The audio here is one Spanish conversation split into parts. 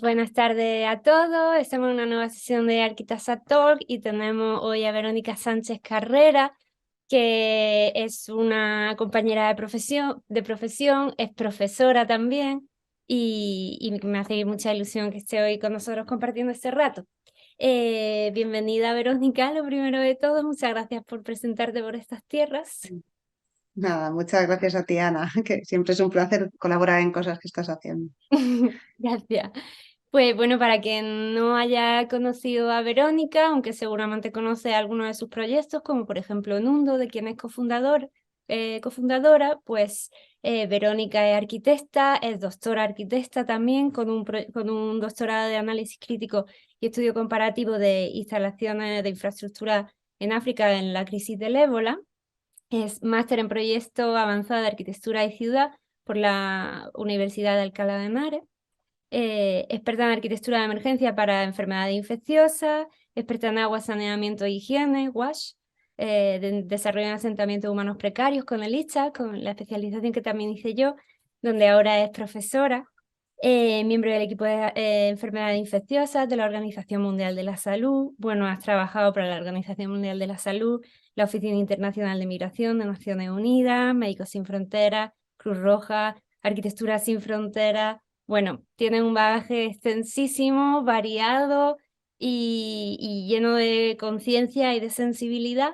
Buenas tardes a todos. Estamos en una nueva sesión de Arquitasa Talk y tenemos hoy a Verónica Sánchez Carrera, que es una compañera de profesión, es profesora también y me hace mucha ilusión que esté hoy con nosotros compartiendo este rato. Bienvenida, Verónica, lo primero de todo. Muchas gracias por presentarte por estas tierras. Nada, muchas gracias a ti, Ana, que siempre es un placer colaborar en cosas que estás haciendo. Gracias. Pues bueno, para quien no haya conocido a Verónica, aunque seguramente conoce algunos de sus proyectos, como por ejemplo Nundo, de quien es cofundadora, pues Verónica es arquitecta, es doctora arquitecta también, con un doctorado de análisis crítico y estudio comparativo de instalaciones de infraestructura en África en la crisis del ébola. Es máster en proyecto avanzado de arquitectura y ciudad por la Universidad de Alcalá de Henares, experta en arquitectura de emergencia para enfermedades infecciosas, experta en agua, saneamiento e higiene, WASH, desarrollo en asentamientos humanos precarios con el ICHA, con la especialización que también hice yo, donde ahora es profesora, miembro del equipo de enfermedades infecciosas de la Organización Mundial de la Salud. Bueno, has trabajado para la Organización Mundial de la Salud, la Oficina Internacional de Migración de Naciones Unidas, Médicos Sin Fronteras, Cruz Roja, Arquitectura Sin Fronteras. Bueno, tiene un bagaje extensísimo, variado y lleno de conciencia y de sensibilidad.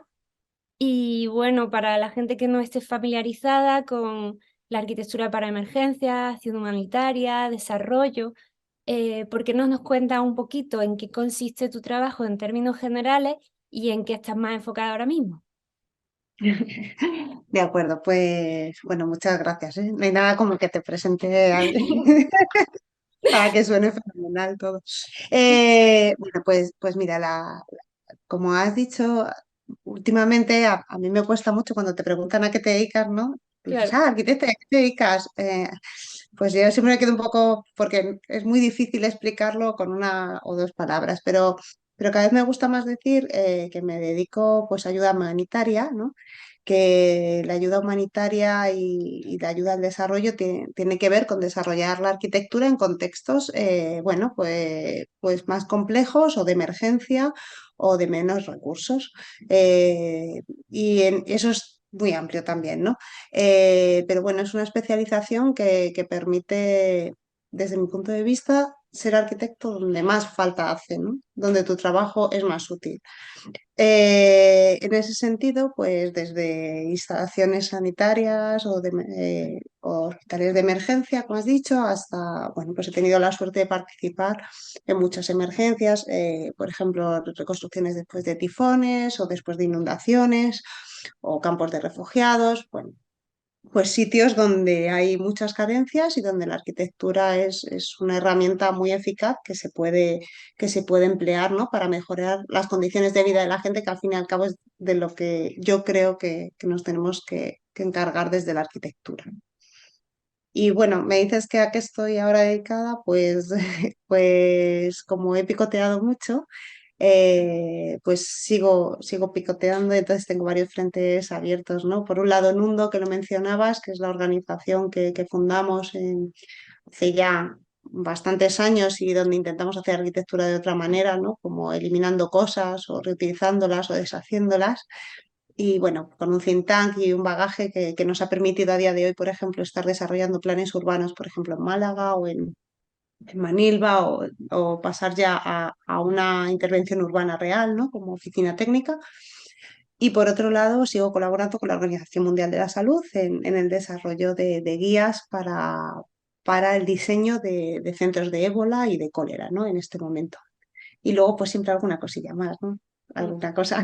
Y bueno, para la gente que no esté familiarizada con la arquitectura para emergencias, acción humanitaria, desarrollo, ¿por qué no nos cuentas un poquito en qué consiste tu trabajo en términos generales y en qué estás más enfocada ahora mismo? De acuerdo, pues bueno, muchas gracias, ¿eh? No hay nada como que te presente para que suene fenomenal todo. Bueno, pues mira, como has dicho, últimamente a mí me cuesta mucho cuando te preguntan a qué te dedicas, ¿no? Tú dices, Claro. arquitecta, ¿a qué te dedicas? Pues yo siempre me quedo un poco, porque es muy difícil explicarlo con una o dos palabras, pero cada vez me gusta más decir que me dedico pues a ayuda humanitaria, ¿no? Que la ayuda humanitaria y la ayuda al desarrollo tiene que ver con desarrollar la arquitectura en contextos, bueno, pues más complejos o de emergencia o de menos recursos. Eso es muy amplio también, ¿no? Pero bueno, es una especialización que permite, desde mi punto de vista, ser arquitecto donde más falta hace, ¿no? Donde tu trabajo es más útil. En ese sentido, pues desde instalaciones sanitarias o hospitales de emergencia, como has dicho, hasta, bueno, pues he tenido la suerte de participar en muchas emergencias, por ejemplo, reconstrucciones después de tifones o después de inundaciones o campos de refugiados, bueno, pues sitios donde hay muchas carencias y donde la arquitectura es una herramienta muy eficaz que se puede emplear, ¿no? Para mejorar las condiciones de vida de la gente, que al fin y al cabo es de lo que yo creo que nos tenemos que encargar desde la arquitectura. Y bueno, me dices que a qué estoy ahora dedicada, pues, pues como he picoteado mucho, pues sigo picoteando, entonces tengo varios frentes abiertos, ¿no? Por un lado, Nundo, que lo mencionabas, que es la organización que fundamos hace ya bastantes años y donde intentamos hacer arquitectura de otra manera, ¿no? Como eliminando cosas o reutilizándolas o deshaciéndolas. Y bueno, con un think tank y un bagaje que nos ha permitido a día de hoy, por ejemplo, estar desarrollando planes urbanos, por ejemplo, en Málaga o en Manilva o pasar ya a una intervención urbana real, ¿no? Como oficina técnica. Y por otro lado, sigo colaborando con la Organización Mundial de la Salud en el desarrollo de guías para el diseño de centros de ébola y de cólera, ¿no? En este momento. Y luego, pues siempre alguna cosilla más, ¿no? Alguna cosa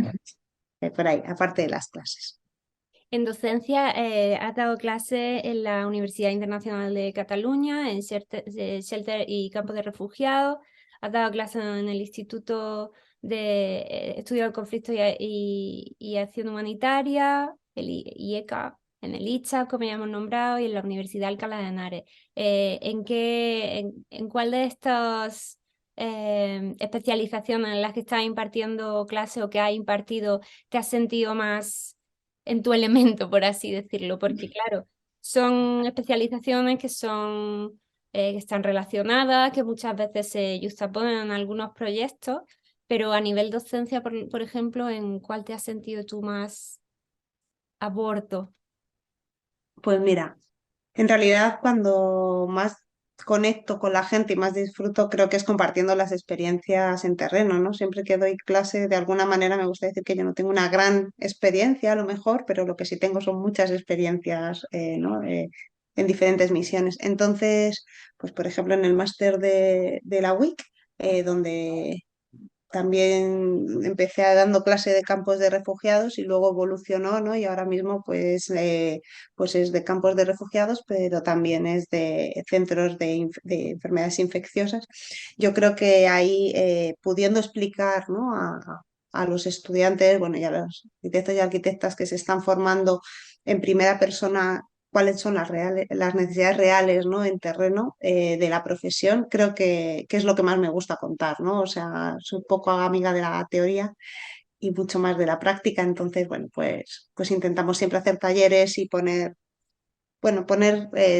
por ahí, aparte de las clases. En docencia, has dado clases en la Universidad Internacional de Cataluña, en Shelter y Campos de Refugiados. Has dado clases en el Instituto de Estudio del Conflicto y Acción Humanitaria, el IECA, en el ICHA, como ya hemos nombrado, y en la Universidad de Alcalá de Henares. ¿En cuál de estas especializaciones en las que estás impartiendo clases o que has impartido te has sentido más en tu elemento, por así decirlo? Porque claro, son especializaciones que son que están relacionadas, que muchas veces se justaponen en algunos proyectos, pero a nivel docencia, por ejemplo, ¿en cuál te has sentido tú más a bordo? Pues mira, en realidad cuando más conecto con la gente y más disfruto creo que es compartiendo las experiencias en terreno, ¿no? Siempre que doy clase, de alguna manera me gusta decir que yo no tengo una gran experiencia a lo mejor, pero lo que sí tengo son muchas experiencias, ¿no? En diferentes misiones. Entonces, pues por ejemplo en el máster de la WIC, donde también empecé dando clase de campos de refugiados y luego evolucionó, ¿no? Y ahora mismo pues es de campos de refugiados, pero también es de centros de enfermedades infecciosas. Yo creo que ahí pudiendo explicar, ¿no? a los estudiantes, bueno, y a los arquitectos y arquitectas que se están formando en primera persona cuáles son las necesidades reales, ¿no? En terreno de la profesión, creo que es lo que más me gusta contar, ¿no? O sea, soy un poco amiga de la teoría y mucho más de la práctica, entonces, bueno, pues intentamos siempre hacer talleres y poner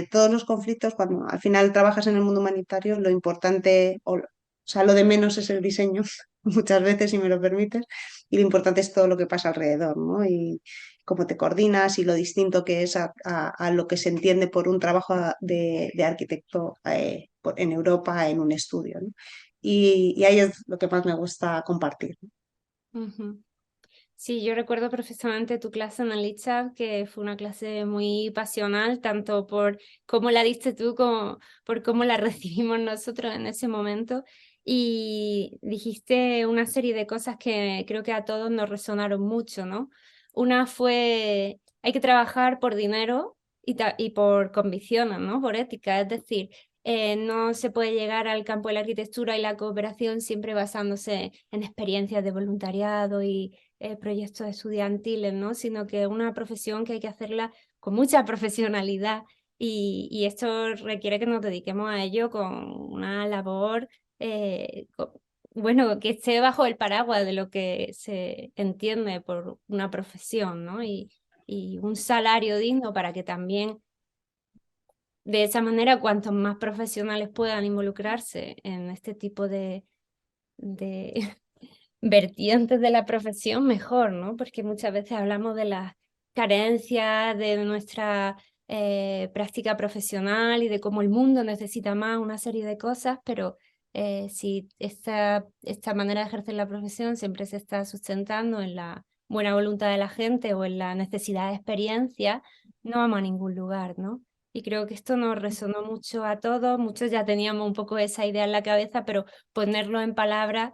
todos los conflictos, cuando al final trabajas en el mundo humanitario, lo importante, o sea, lo de menos es el diseño, muchas veces, si me lo permites, y lo importante es todo lo que pasa alrededor, ¿no? Y cómo te coordinas y lo distinto que es a lo que se entiende por un trabajo de arquitecto en Europa en un estudio, ¿no? Y ahí es lo que más me gusta compartir. Ujú. Sí, yo recuerdo perfectamente tu clase en el ITSAB, que fue una clase muy pasional, tanto por cómo la diste tú como por cómo la recibimos nosotros en ese momento. Y dijiste una serie de cosas que creo que a todos nos resonaron mucho, ¿no? Una fue, hay que trabajar por dinero y por convicciones, ¿no? Por ética, es decir, no se puede llegar al campo de la arquitectura y la cooperación siempre basándose en experiencias de voluntariado y proyectos estudiantiles, ¿no? Sino que es una profesión que hay que hacerla con mucha profesionalidad y esto requiere que nos dediquemos a ello con una labor, bueno, que esté bajo el paraguas de lo que se entiende por una profesión, ¿no? Y un salario digno para que también de esa manera cuantos más profesionales puedan involucrarse en este tipo de vertientes de la profesión, mejor, ¿no? Porque muchas veces hablamos de las carencias de nuestra práctica profesional y de cómo el mundo necesita más una serie de cosas, pero si esta manera de ejercer la profesión siempre se está sustentando en la buena voluntad de la gente o en la necesidad de experiencia, no vamos a ningún lugar, ¿no? Y creo que esto nos resonó mucho a todos, muchos ya teníamos un poco esa idea en la cabeza, pero ponerlo en palabras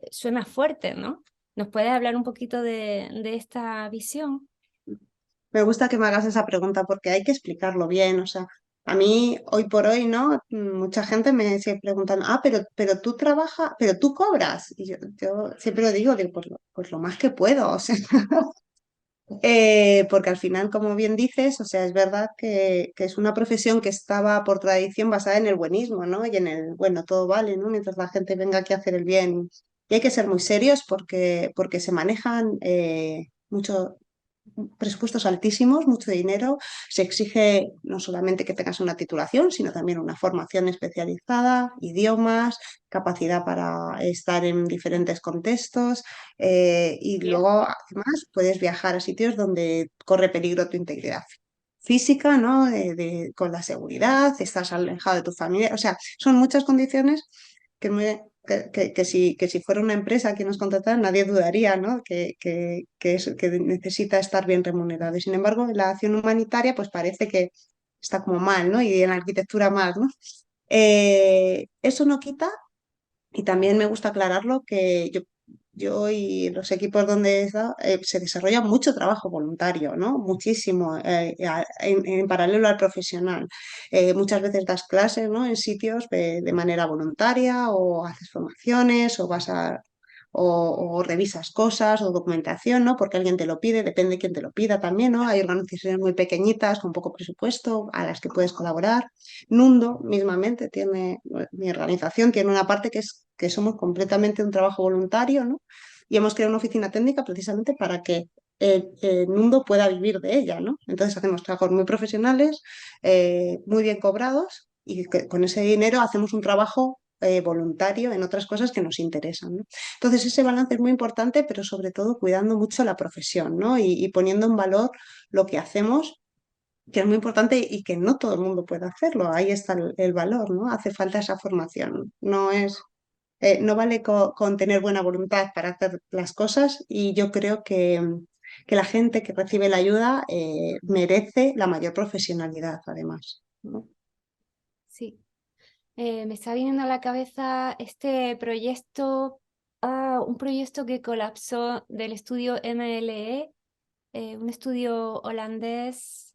suena fuerte, ¿no? ¿Nos puedes hablar un poquito de esta visión? Me gusta que me hagas esa pregunta porque hay que explicarlo bien. O sea, a mí hoy por hoy, ¿no? Mucha gente me sigue preguntando, pero tú trabajas, pero tú cobras. Y yo siempre lo digo, pues lo más que puedo. O sea, porque al final, como bien dices, o sea, es verdad que es una profesión que estaba por tradición basada en el buenismo, ¿no? Y en el, bueno, todo vale, ¿no? Mientras la gente venga aquí a hacer el bien. Y hay que ser muy serios porque se manejan mucho presupuestos altísimos, mucho dinero. Se exige no solamente que tengas una titulación, sino también una formación especializada, idiomas, capacidad para estar en diferentes contextos y Bien. luego además puedes viajar a sitios donde corre peligro tu integridad física, ¿no? Con la seguridad, estás alejado de tu familia, o sea, son muchas condiciones que, que si fuera una empresa que nos contratara, nadie dudaría, ¿no? Que necesita estar bien remunerado. Y sin embargo, en la acción humanitaria, pues parece que está como mal, ¿no? Y en la arquitectura más, ¿no? Eso no quita, y también me gusta aclararlo, que yo y los equipos donde he estado, se desarrolla mucho trabajo voluntario, ¿no? Muchísimo, en paralelo al profesional. Muchas veces das clases, ¿no? En sitios de manera voluntaria o haces formaciones o o revisas cosas o documentación, ¿no? Porque alguien te lo pide, depende de quién te lo pida también, ¿no? Hay organizaciones muy pequeñitas con poco presupuesto a las que puedes colaborar. Nundo mismamente tiene, mi organización tiene una parte que somos completamente un trabajo voluntario, ¿no? Y hemos creado una oficina técnica precisamente para que el Nundo pueda vivir de ella, ¿no? Entonces hacemos trabajos muy profesionales, muy bien cobrados, y con ese dinero hacemos un trabajo voluntario en otras cosas que nos interesan, ¿no? Entonces ese balance es muy importante, pero sobre todo cuidando mucho la profesión, ¿no? Y poniendo en valor lo que hacemos, que es muy importante y que no todo el mundo puede hacerlo. Ahí está el valor, ¿no? Hace falta esa formación. No vale con tener buena voluntad para hacer las cosas y yo creo que la gente que recibe la ayuda merece la mayor profesionalidad, además, ¿no? Sí. Me está viniendo a la cabeza este proyecto, un proyecto que colapsó del estudio MLE, un estudio holandés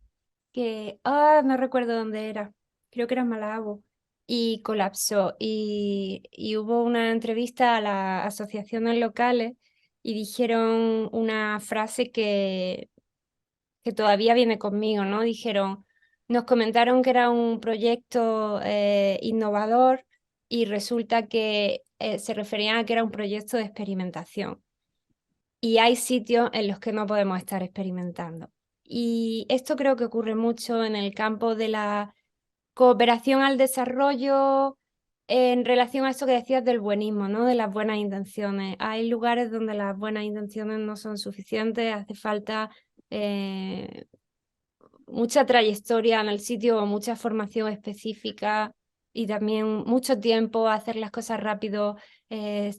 que, no recuerdo dónde era, creo que era en Malabo, y colapsó. Y hubo una entrevista a las asociaciones locales y dijeron una frase que todavía viene conmigo, ¿no? Dijeron, nos comentaron que era un proyecto innovador y resulta que se referían a que era un proyecto de experimentación. Y hay sitios en los que no podemos estar experimentando. Y esto creo que ocurre mucho en el campo de la cooperación al desarrollo en relación a eso que decías del buenismo, ¿no? De las buenas intenciones. Hay lugares donde las buenas intenciones no son suficientes, hace falta mucha trayectoria en el sitio, mucha formación específica y también mucho tiempo, hacer las cosas rápido,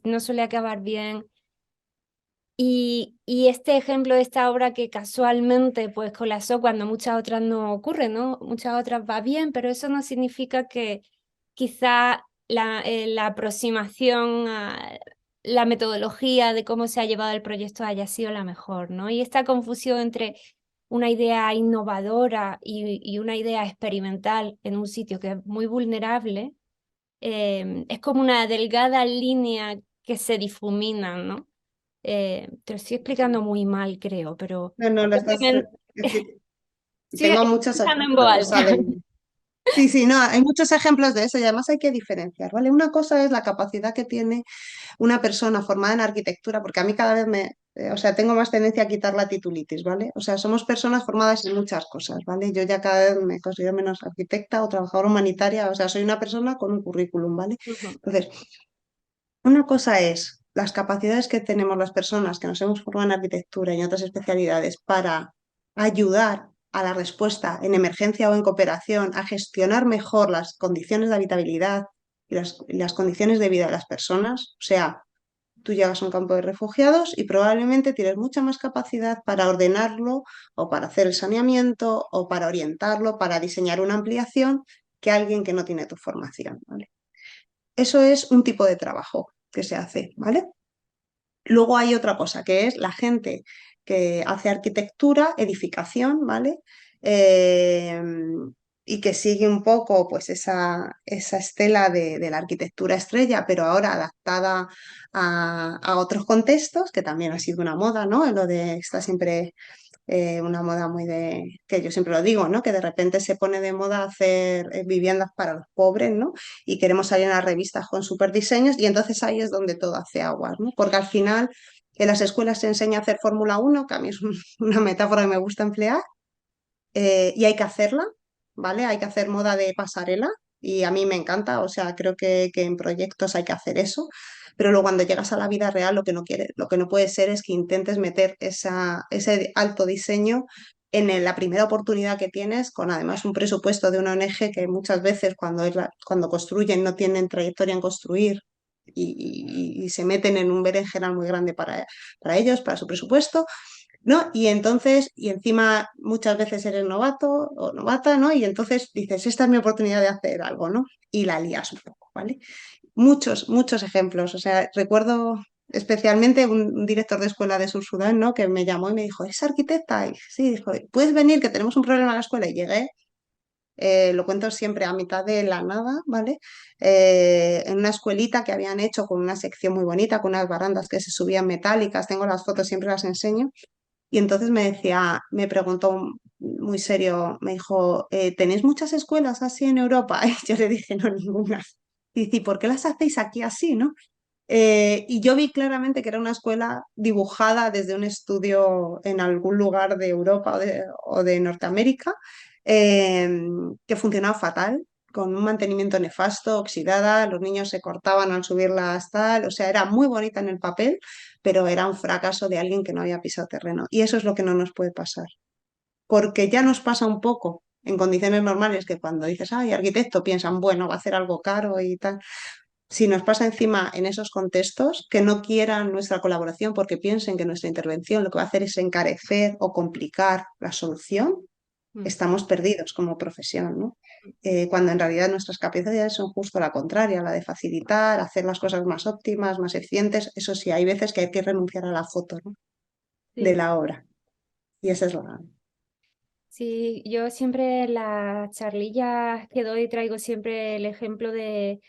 no suele acabar bien. Y este ejemplo de esta obra que casualmente pues colapsó cuando muchas otras no ocurren, ¿no? Muchas otras va bien, pero eso no significa que quizá la aproximación a la metodología de cómo se ha llevado el proyecto haya sido la mejor, ¿no? Y esta confusión entre una idea innovadora y una idea experimental en un sitio que es muy vulnerable, es como una delgada línea que se difumina, ¿no? Te lo estoy explicando muy mal, creo, pero No, no, lo estás, simplemente es decir, estoy tengo muchos pensando en voz ejemplos, o alta. sea, sí, sí, no, hay muchos ejemplos de eso y además hay que diferenciar, ¿vale? Una cosa es la capacidad que tiene una persona formada en arquitectura, porque a mí cada vez o sea, tengo más tendencia a quitar la titulitis, ¿vale? O sea, somos personas formadas en muchas cosas, ¿vale? Yo ya cada vez me considero menos arquitecta o trabajadora humanitaria, o sea, soy una persona con un currículum, ¿vale? Ujú. Entonces, una cosa es las capacidades que tenemos las personas que nos hemos formado en arquitectura y en otras especialidades para ayudar a la respuesta en emergencia o en cooperación a gestionar mejor las condiciones de habitabilidad y las condiciones de vida de las personas. O sea, tú llegas a un campo de refugiados y probablemente tienes mucha más capacidad para ordenarlo o para hacer el saneamiento o para orientarlo, para diseñar una ampliación que alguien que no tiene tu formación, ¿vale? Eso es un tipo de trabajo que se hace, ¿vale? Luego hay otra cosa, que es la gente que hace arquitectura, edificación, ¿vale? Eh, y que sigue un poco pues esa estela de la arquitectura estrella, pero ahora adaptada a otros contextos, que también ha sido una moda, ¿no? Lo de está siempre una moda muy que yo siempre lo digo, ¿no? Que de repente se pone de moda hacer viviendas para los pobres, ¿no? Y queremos salir en las revistas con super diseños y entonces ahí es donde todo hace aguas, ¿no? Porque al final en las escuelas se enseña a hacer Fórmula 1, que a mí es una metáfora que me gusta emplear, y hay que hacerla, ¿vale? Hay que hacer moda de pasarela y a mí me encanta, o sea, creo que en proyectos hay que hacer eso, pero luego cuando llegas a la vida real lo que no puede ser es que intentes meter ese alto diseño en la primera oportunidad que tienes, con además un presupuesto de una ONG que muchas veces cuando construyen no tienen trayectoria en construir y se meten en un berenjenal muy grande para ellos, para su presupuesto. ¿No? Y entonces, y encima muchas veces eres novato o novata, ¿no? Y entonces dices, esta es mi oportunidad de hacer algo, ¿no? Y la lías un poco, ¿vale? Muchos, muchos ejemplos. O sea, recuerdo especialmente un director de escuela de Sur Sudán, ¿no? Que me llamó y me dijo, ¿es arquitecta? Y sí, dijo, ¿puedes venir que tenemos un problema en la escuela? Y llegué, lo cuento siempre a mitad de la nada, ¿vale? En una escuelita que habían hecho con una sección muy bonita, con unas barandas que se subían metálicas, tengo las fotos, siempre las enseño. Y entonces me preguntó muy serio, me dijo, ¿tenéis muchas escuelas así en Europa? Y yo le dije, no, ninguna. Y dice, "¿Y por qué las hacéis aquí así, no? Y yo vi claramente que era una escuela dibujada desde un estudio en algún lugar de Europa o de Norteamérica, eh, que funcionaba fatal, con un mantenimiento nefasto, oxidada, los niños se cortaban al subirla hasta, o sea, era muy bonita en el papel, pero era un fracaso de alguien que no había pisado terreno. Y eso es lo que no nos puede pasar, porque ya nos pasa un poco en condiciones normales que cuando dices, ay, arquitecto, piensan, bueno, va a hacer algo caro y tal. Si nos pasa encima en esos contextos, que no quieran nuestra colaboración porque piensen que nuestra intervención lo que va a hacer es encarecer o complicar la solución, Mm. estamos perdidos como profesión, ¿no? Cuando en realidad nuestras capacidades son justo la contraria, la de facilitar, hacer las cosas más óptimas, más eficientes. Eso sí, hay veces que hay que renunciar a la foto, ¿no? De Sí. la obra. Y esa es la... Sí, yo siempre en las charlillas que doy traigo siempre el ejemplo de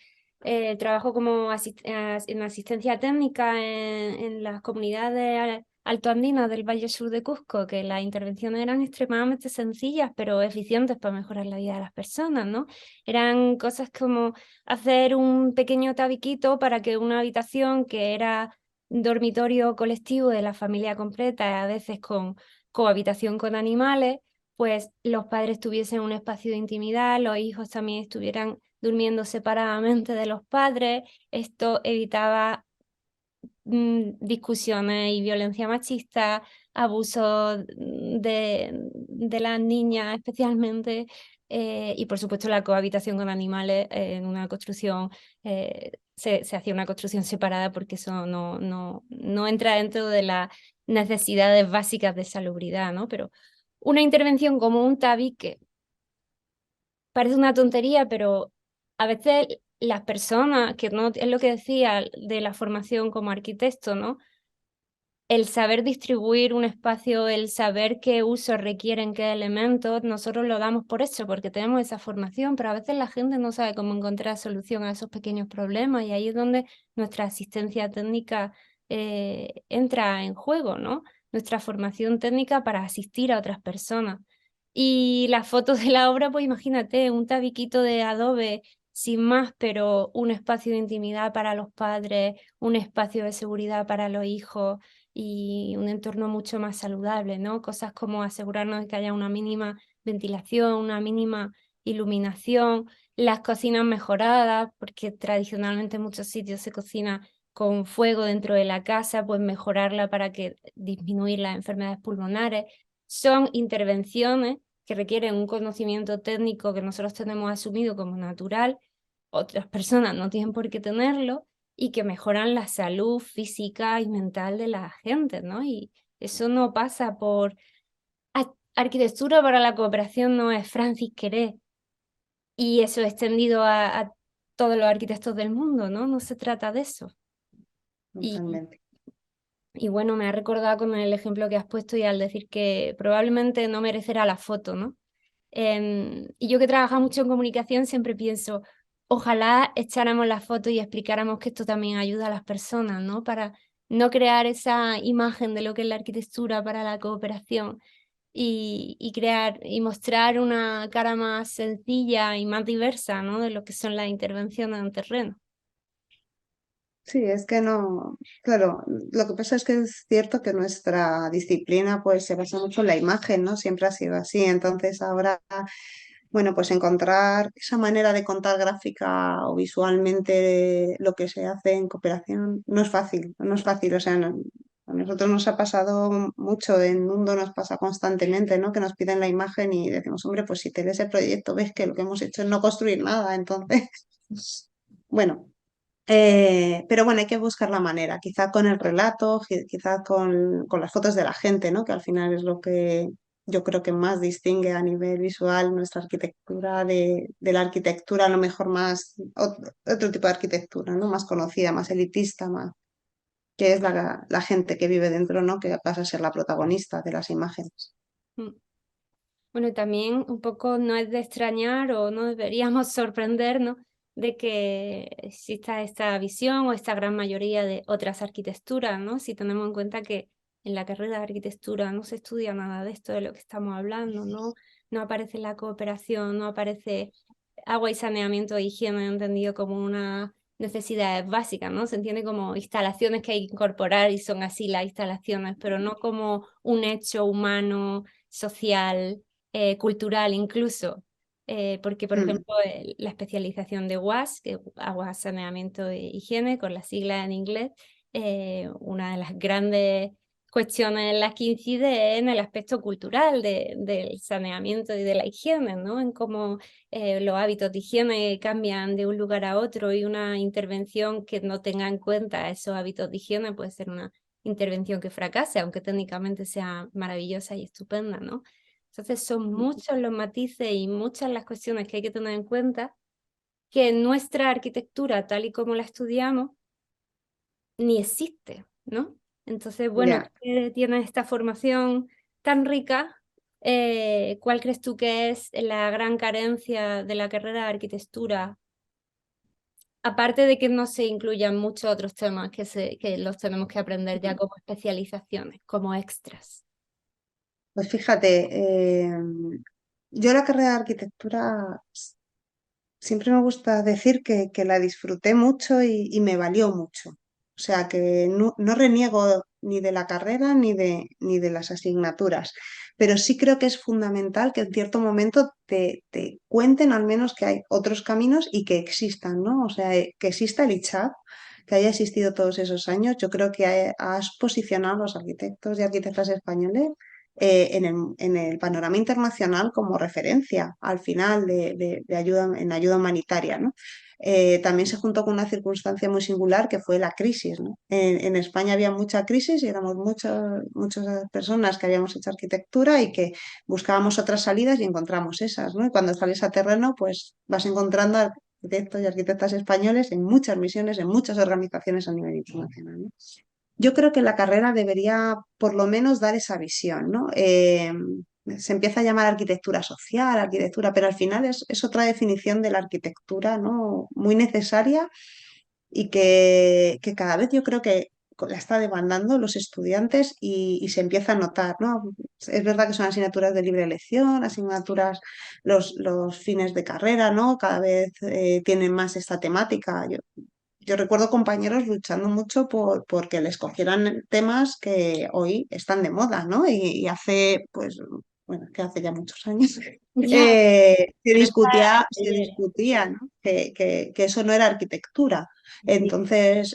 trabajo como en asistencia técnica en las comunidades altoandinas del Valle Sur de Cusco, que las intervenciones eran extremadamente sencillas, pero eficientes para mejorar la vida de las personas, ¿no? Eran cosas como hacer un pequeño tabiquito para que una habitación que era dormitorio colectivo de la familia completa, a veces con cohabitación con animales, pues los padres tuviesen un espacio de intimidad, los hijos también estuvieran durmiendo separadamente de los padres. Esto evitaba discusiones y violencia machista, abuso de las niñas especialmente, y por supuesto la cohabitación con animales en una construcción, se hacía una construcción separada porque eso no entra dentro de las necesidades básicas de salubridad, ¿no? Pero una intervención como un tabique parece una tontería, pero a veces las personas, que no es lo que decía de la formación como arquitecto, ¿no? El saber distribuir un espacio, el saber qué usos requieren qué elementos, nosotros lo damos por hecho porque tenemos esa formación, pero a veces la gente no sabe cómo encontrar solución a esos pequeños problemas y ahí es donde nuestra asistencia técnica entra en juego, ¿no? Nuestra formación técnica para asistir a otras personas. Y las fotos de la obra, pues imagínate, un tabiquito de adobe sin más, pero un espacio de intimidad para los padres, un espacio de seguridad para los hijos y un entorno mucho más saludable, ¿no? Cosas como asegurarnos de que haya una mínima ventilación, una mínima iluminación, las cocinas mejoradas, porque tradicionalmente en muchos sitios se cocina con fuego dentro de la casa, pues mejorarla para que disminuir las enfermedades pulmonares. Son intervenciones que requieren un conocimiento técnico que nosotros tenemos asumido como natural, otras personas no tienen por qué tenerlo, y que mejoran la salud física y mental de la gente, ¿no? Y eso no pasa por... Arquitectura para la cooperación no es Francis Queré y eso extendido a todos los arquitectos del mundo, ¿no? No se trata de eso. Y, Totalmente. y bueno, me ha recordado con el ejemplo que has puesto y al decir que probablemente no merecerá la foto, ¿no? Y yo que trabajo mucho en comunicación siempre pienso, ojalá echáramos la foto y explicáramos que esto también ayuda a las personas, ¿no? Para no crear esa imagen de lo que es la arquitectura para la cooperación y crear y mostrar una cara más sencilla y más diversa, ¿no? De lo que son las intervenciones en terreno. Sí, es que no, claro, lo que pasa es que es cierto que nuestra disciplina pues se basa mucho en la imagen, ¿no? Siempre ha sido así, entonces ahora, bueno, pues encontrar esa manera de contar gráfica o visualmente lo que se hace en cooperación no es fácil, no es fácil, o sea, a nosotros nos ha pasado mucho, en Mundo nos pasa constantemente, ¿no? Que nos piden la imagen y decimos, hombre, pues si te lees el proyecto ves que lo que hemos hecho es no construir nada, entonces, bueno. Pero bueno, hay que buscar la manera, quizá con el relato, quizá con las fotos de la gente, ¿no? Que al final es lo que yo creo que más distingue a nivel visual nuestra arquitectura de la arquitectura, a lo mejor más, otro tipo de arquitectura, ¿no? Más conocida, más elitista, más, que es la gente que vive dentro, ¿no? Que pasa a ser la protagonista de las imágenes. Mm. Bueno, y también un poco no es de extrañar o no deberíamos sorprendernos de que exista esta visión o esta gran mayoría de otras arquitecturas, ¿no? Si tenemos en cuenta que en la carrera de arquitectura no se estudia nada de esto de lo que estamos hablando, ¿no? No aparece la cooperación, no aparece agua y saneamiento e higiene entendido como unas necesidades básicas, ¿no? Se entiende como instalaciones que hay que incorporar y son así las instalaciones, pero no como un hecho humano, social, cultural incluso. porque, por Mm. ejemplo, la especialización de WAS, que es Agua, Saneamiento e Higiene, con la sigla en inglés, una de las grandes cuestiones en las que incide es en el aspecto cultural del saneamiento y de la higiene, ¿no? En cómo los hábitos de higiene cambian de un lugar a otro, y una intervención que no tenga en cuenta esos hábitos de higiene puede ser una intervención que fracase, aunque técnicamente sea maravillosa y estupenda, ¿no? Entonces son muchos los matices y muchas las cuestiones que hay que tener en cuenta, que en nuestra arquitectura, tal y como la estudiamos, ni existe, ¿no? Entonces, bueno, tú Ya. que tienes esta formación tan rica, ¿cuál crees tú que es la gran carencia de la carrera de arquitectura? Aparte de que no se incluyan muchos otros temas que los tenemos que aprender ya como especializaciones, como extras. Pues fíjate, yo la carrera de arquitectura siempre me gusta decir que la disfruté mucho y me valió mucho. O sea que no reniego ni de la carrera ni de las asignaturas, pero sí creo que es fundamental que en cierto momento te cuenten al menos que hay otros caminos y que existan, ¿no? O sea, que exista el ICHAP, que haya existido todos esos años. Yo creo que has posicionado a los arquitectos y arquitectas españoles en el panorama internacional como referencia al final de ayuda, en ayuda humanitaria, ¿no? También se juntó con una circunstancia muy singular que fue la crisis, ¿no? En España había mucha crisis y éramos muchas personas que habíamos hecho arquitectura y que buscábamos otras salidas y encontramos esas, ¿no? Y cuando sales a terreno, pues vas encontrando arquitectos y arquitectas españoles en muchas misiones, en muchas organizaciones a nivel internacional, ¿no? Yo creo que la carrera debería por lo menos dar esa visión, ¿no? Se empieza a llamar arquitectura social, arquitectura, pero al final es otra definición de la arquitectura, ¿no? Muy necesaria y que cada vez yo creo que la está demandando los estudiantes y se empieza a notar, ¿no? Es verdad que son asignaturas de libre elección, asignaturas los fines de carrera, ¿no? Cada vez tienen más esta temática. Yo recuerdo compañeros luchando mucho porque les cogieran temas que hoy están de moda, ¿no? Y hace, pues, bueno, que hace ya muchos años, Ya, pero está se ayer. discutía, ¿no? Que eso no era arquitectura. Sí. Entonces,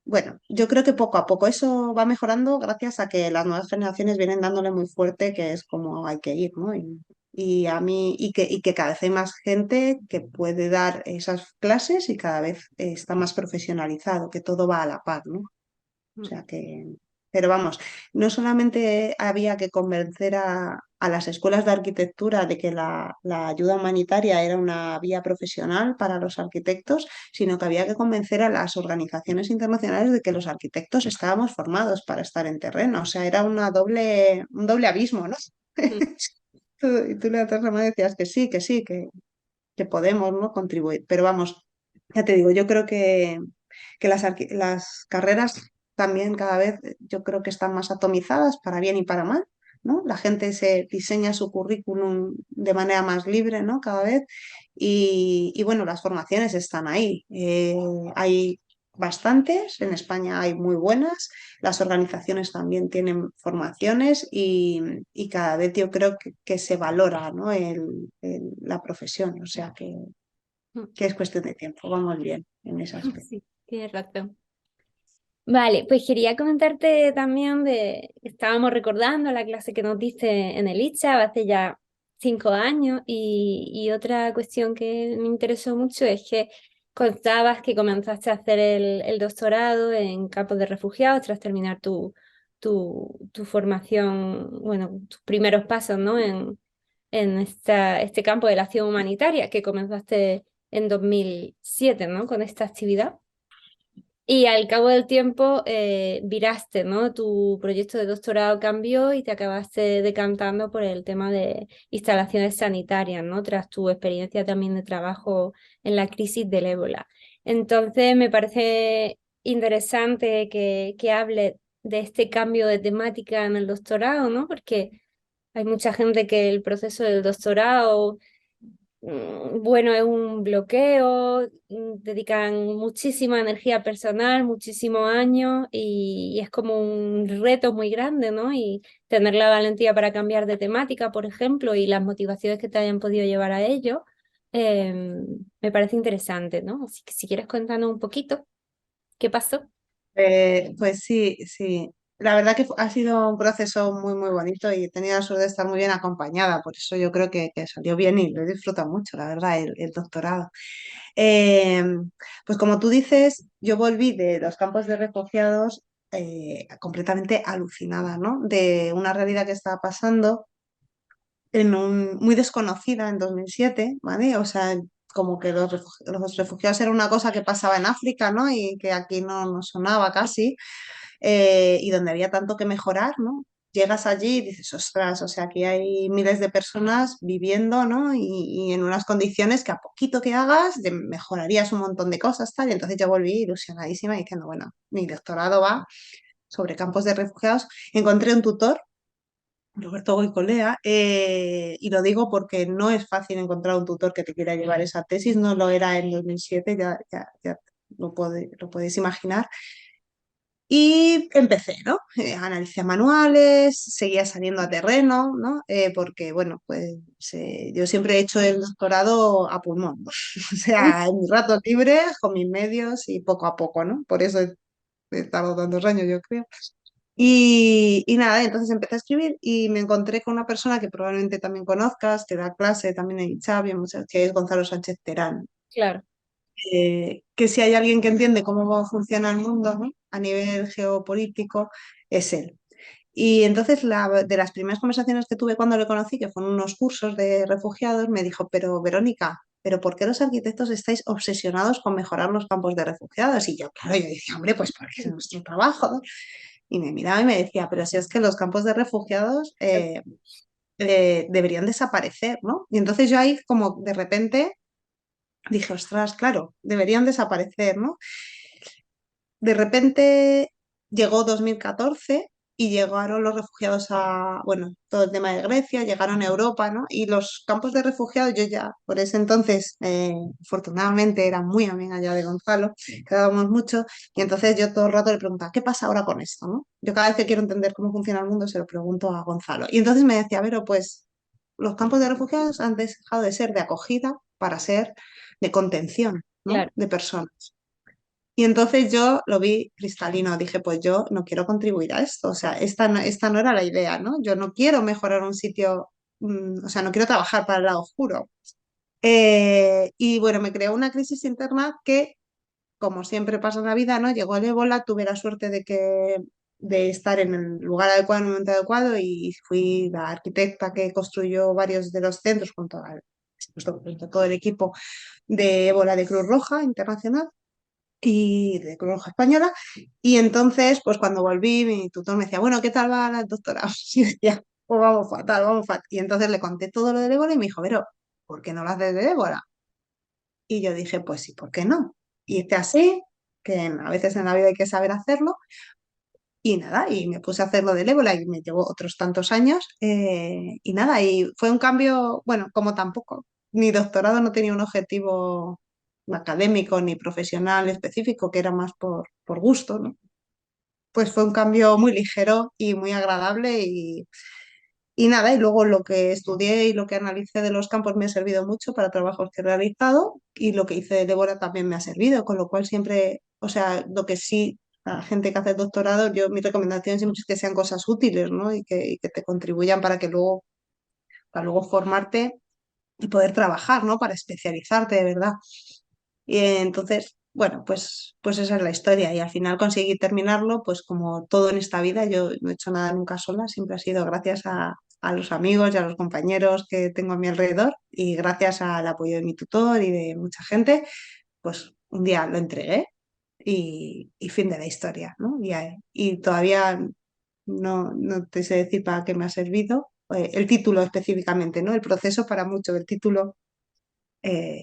bueno, yo creo que poco a poco eso va mejorando gracias a que las nuevas generaciones vienen dándole muy fuerte, que es como hay que ir, ¿no? Y a mí, y que cada vez hay más gente que puede dar esas clases y cada vez está más profesionalizado, que todo va a la par, ¿no? O Mm. sea que, pero vamos, no solamente había que convencer a las escuelas de arquitectura de que la ayuda humanitaria era una vía profesional para los arquitectos, sino que había que convencer a las organizaciones internacionales de que los arquitectos estábamos formados para estar en terreno. O sea, era un doble abismo, ¿no? Mm. Y tú levantas la mano y decías que sí, que podemos, ¿no? Contribuir. Pero vamos, ya te digo, yo creo que las carreras también cada vez yo creo que están más atomizadas para bien y para mal, ¿no? La gente se diseña su currículum de manera más libre, ¿no? Cada vez. Y bueno, las formaciones están ahí. Hay bastantes, en España hay muy buenas, las organizaciones también tienen formaciones y cada vez yo creo que se valora, ¿no? La profesión, o sea que es cuestión de tiempo, vamos bien en ese aspecto. Sí, tienes razón. Vale, pues quería comentarte también estábamos recordando la clase que nos diste en el ITSA hace ya 5 años, y otra cuestión que me interesó mucho es que contabas que comenzaste a hacer el doctorado en campos de refugiados tras terminar tu formación, bueno, tus primeros pasos, ¿no? En este campo de la acción humanitaria que comenzaste en 2007, ¿no? Con esta actividad. Y al cabo del tiempo viraste, ¿no? Tu proyecto de doctorado cambió y te acabaste decantando por el tema de instalaciones sanitarias, ¿no? Tras tu experiencia también de trabajo en la crisis del ébola. Entonces me parece interesante que hable de este cambio de temática en el doctorado, ¿no? Porque hay mucha gente que el proceso del doctorado bueno, es un bloqueo, dedican muchísima energía personal, muchísimos años y es como un reto muy grande, ¿no? Y tener la valentía para cambiar de temática, por ejemplo, y las motivaciones que te hayan podido llevar a ello, me parece interesante, ¿no? Así que si quieres contarnos un poquito, ¿qué pasó? Pues sí, sí. La verdad que ha sido un proceso muy, muy bonito y he tenido la suerte de estar muy bien acompañada. Por eso yo creo que salió bien y lo he disfrutado mucho, la verdad, el doctorado. Eh, pues como tú dices, yo volví de los campos de refugiados completamente alucinada, ¿no? De una realidad que estaba pasando muy desconocida en 2007, ¿vale? O sea, como que los refugiados era una cosa que pasaba en África, ¿no? Y que aquí no sonaba casi, y donde había tanto que mejorar, ¿no? Llegas allí y dices, ostras, o sea, aquí hay miles de personas viviendo, ¿no? Y en unas condiciones que a poquito que hagas mejorarías un montón de cosas, tal. Y entonces yo volví ilusionadísima diciendo, bueno, mi doctorado va sobre campos de refugiados. Encontré un tutor, Roberto Goicolea, y lo digo porque no es fácil encontrar un tutor que te quiera llevar esa tesis, no lo era en 2007, ya lo podéis imaginar. Y empecé, ¿no? Analicé manuales, seguía saliendo a terreno, ¿no? Porque, bueno, pues yo siempre he hecho el doctorado a pulmón, ¿no? O sea, en mis ratos libres, con mis medios y poco a poco, ¿no? Por eso he tardado tantos años, yo creo. Y nada, entonces empecé a escribir y me encontré con una persona que probablemente también conozcas, que da clase también en ICHAP, que es Gonzalo Sánchez Terán. Claro, Que si hay alguien que entiende cómo funciona el mundo, ¿no? A nivel geopolítico, es él. Y entonces de las primeras conversaciones que tuve cuando le conocí, que fueron unos cursos de refugiados, me dijo, pero Verónica, ¿pero por qué los arquitectos estáis obsesionados con mejorar los campos de refugiados? Y yo, claro, yo decía, hombre, pues porque es nuestro trabajo, ¿no? Y me miraba y me decía, pero si es que los campos de refugiados deberían desaparecer, ¿no? Y entonces yo ahí como de repente dije, ostras, claro, deberían desaparecer, ¿no? De repente llegó 2014 y llegaron los refugiados bueno, todo el tema de Grecia, llegaron a Europa, ¿no? Y los campos de refugiados, yo ya por ese entonces, afortunadamente, era muy amiga ya de Gonzalo, quedábamos mucho, y entonces yo todo el rato le preguntaba, ¿qué pasa ahora con esto, no? Yo cada vez que quiero entender cómo funciona el mundo se lo pregunto a Gonzalo. Y entonces me decía, pero pues los campos de refugiados han dejado de ser de acogida para ser de contención, ¿no? claro. De personas. Y entonces yo lo vi cristalino, dije, pues yo no quiero contribuir a esto, o sea, esta no era la idea, ¿no? Yo no quiero mejorar un sitio, o sea, no quiero trabajar para el lado oscuro. Y bueno, me creó una crisis interna que, como siempre pasa en la vida, ¿no? Llegó el ébola, tuve la suerte de estar en el lugar adecuado, en el momento adecuado, y fui la arquitecta que construyó varios de los centros junto a todo el equipo de ébola de Cruz Roja Internacional y de Cruz Roja Española. Y entonces, pues cuando volví, mi tutor me decía, bueno, ¿qué tal va el doctorado? Y yo decía, pues vamos fatal, vamos fatal. Y entonces le conté todo lo de ébola y me dijo, pero, ¿por qué no lo haces de ébola? Y yo dije, pues sí, ¿por qué no? Y hice así, que a veces en la vida hay que saber hacerlo. Y nada, y me puse a hacerlo del ébola y me llevó otros tantos años. Y nada, y fue un cambio, bueno, como tampoco. Mi doctorado no tenía un objetivo académico ni profesional específico, que era más por gusto, ¿no? Pues fue un cambio muy ligero y muy agradable y nada, y luego lo que estudié y lo que analicé de los campos me ha servido mucho para trabajos que he realizado y lo que hice de Débora también me ha servido, con lo cual siempre, o sea, lo que sí, a la gente que hace el doctorado, mi recomendación siempre es que sean cosas útiles, ¿no? Y que te contribuyan para luego formarte y poder trabajar, ¿no? Para especializarte de verdad. Y entonces, bueno, pues esa es la historia. Y al final conseguí terminarlo, pues como todo en esta vida, yo no he hecho nada nunca sola, siempre ha sido gracias a los amigos y a los compañeros que tengo a mi alrededor y gracias al apoyo de mi tutor y de mucha gente, pues un día lo entregué y fin de la historia, ¿no? Y todavía no te sé decir para qué me ha servido. El título específicamente, ¿no? El proceso para mucho, el título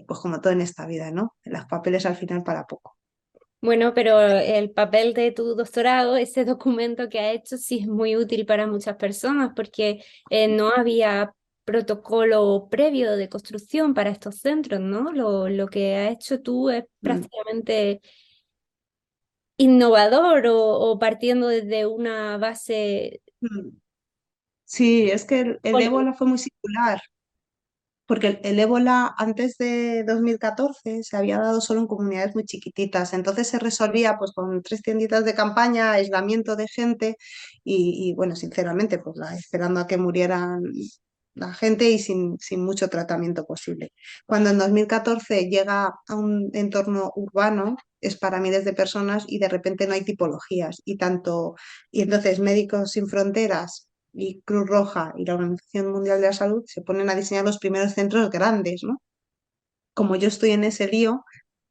pues como todo en esta vida, ¿no? Los papeles al final para poco. Bueno, pero el papel de tu doctorado, ese documento que ha hecho, sí es muy útil para muchas personas porque no había protocolo previo de construcción para estos centros, ¿no? Lo que has hecho tú es Mm, prácticamente innovador o partiendo desde una base. mm. Sí, es que el Bueno, ébola fue muy singular. Porque el ébola antes de 2014 se había dado solo en comunidades muy chiquititas, entonces se resolvía pues con 3 tienditas de campaña, aislamiento de gente bueno, sinceramente, pues esperando a que murieran la gente y sin mucho tratamiento posible. Cuando en 2014 llega a un entorno urbano, es para miles de personas y de repente no hay tipologías y entonces Médicos Sin Fronteras y Cruz Roja y la Organización Mundial de la Salud se ponen a diseñar los primeros centros grandes, ¿no? Como yo estoy en ese lío,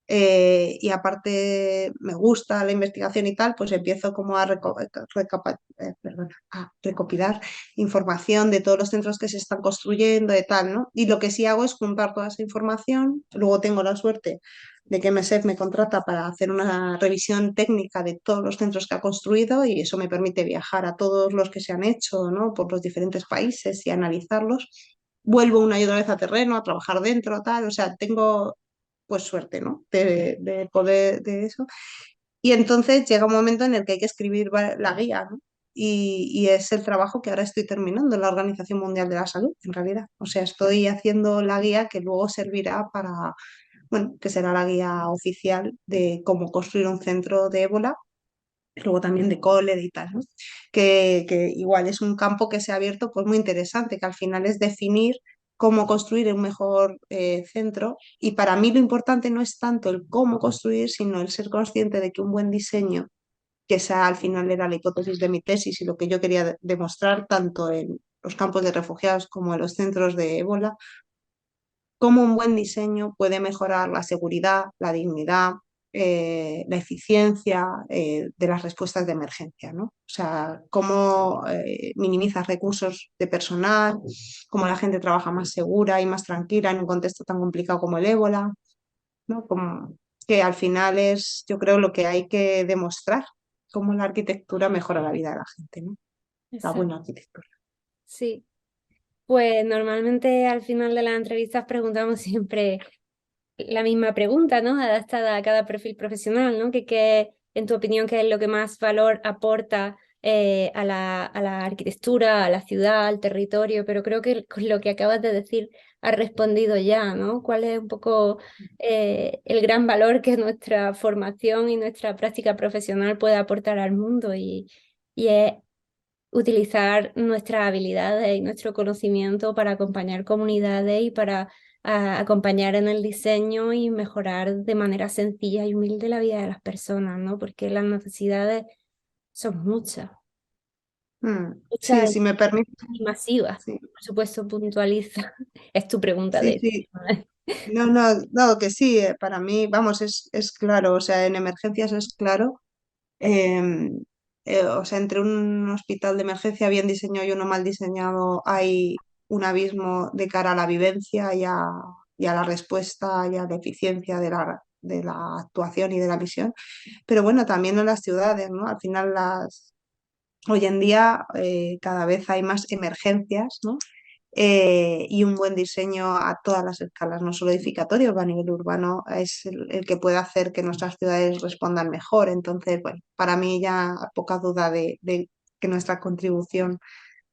y aparte me gusta la investigación y tal, pues empiezo como a recopilar información de todos los centros que se están construyendo y tal, ¿no? Y lo que sí hago es juntar toda esa información, luego tengo la suerte de que MSF me contrata para hacer una revisión técnica de todos los centros que ha construido y eso me permite viajar a todos los que se han hecho, ¿no? Por los diferentes países y analizarlos. Vuelvo una y otra vez a terreno, a trabajar dentro, tal, o sea, tengo pues suerte, ¿no? De poder de eso. Y entonces llega un momento en el que hay que escribir la guía, ¿no? Y es el trabajo que ahora estoy terminando en la Organización Mundial de la Salud, en realidad. O sea, estoy haciendo la guía que luego servirá para, bueno, que será la guía oficial de cómo construir un centro de ébola, luego también de cólera y tal, ¿no? Que igual es un campo que se ha abierto pues muy interesante, que al final es definir cómo construir un mejor centro y para mí lo importante no es tanto el cómo construir, sino el ser consciente de que un buen diseño, que esa al final era la hipótesis de mi tesis y lo que yo quería demostrar tanto en los campos de refugiados como en los centros de ébola, cómo un buen diseño puede mejorar la seguridad, la dignidad, la eficiencia de las respuestas de emergencia, ¿no? O sea, cómo minimizas recursos de personal, cómo la gente trabaja más segura y más tranquila en un contexto tan complicado como el ébola, ¿no? Como que al final es, yo creo, lo que hay que demostrar, cómo la arquitectura mejora la vida de la gente, ¿no? La exacto, buena arquitectura. sí. Pues normalmente al final de las entrevistas preguntamos siempre la misma pregunta, ¿no? Adaptada a cada perfil profesional, ¿no? En tu opinión, ¿qué es lo que más valor aporta a la arquitectura, a la ciudad, al territorio? Pero creo que con lo que acabas de decir has respondido ya, ¿no? ¿Cuál es un poco el gran valor que nuestra formación y nuestra práctica profesional puede aportar al mundo? Y es utilizar nuestras habilidades y nuestro conocimiento para acompañar comunidades y para acompañar en el diseño y mejorar de manera sencilla y humilde la vida de las personas, ¿no? Porque las necesidades son Sí, muchas si me permite, y masivas. sí, Por supuesto, puntualiza. Es tu pregunta, de sí, hecho. sí. No, no, no, que sí, para mí, vamos, es claro, o sea, en emergencias es claro. em, o sea, entre un hospital de emergencia bien diseñado y uno mal diseñado hay un abismo de cara a la vivencia y a la respuesta y a la eficiencia de la actuación y de la misión. Pero bueno, también en las ciudades, ¿no? Al final hoy en día cada vez hay más emergencias, ¿no? Y un buen diseño a todas las escalas, no solo edificatorio, a nivel urbano, es el que puede hacer que nuestras ciudades respondan mejor. Entonces, bueno, para mí ya poca duda de que nuestra contribución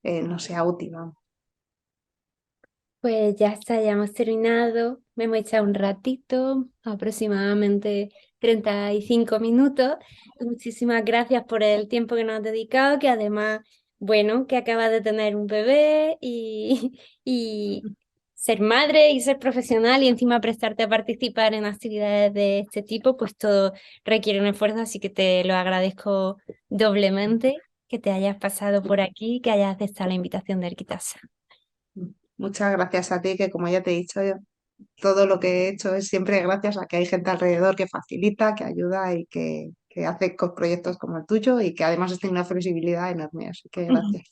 no sea útil, vamos. Pues ya está, ya hemos terminado. Me hemos echado un ratito, aproximadamente 35 minutos. Y muchísimas gracias por el tiempo que nos has dedicado, que además, bueno, que acabas de tener un bebé y ser madre y ser profesional y encima prestarte a participar en actividades de este tipo, pues todo requiere un esfuerzo, así que te lo agradezco doblemente que te hayas pasado por aquí, que hayas aceptado la invitación de Arquitasa. Muchas gracias a ti, que como ya te he dicho, todo lo que he hecho es siempre gracias a que hay gente alrededor que facilita, que ayuda y que hace proyectos como el tuyo y que además tiene una flexibilidad enorme. Así que gracias.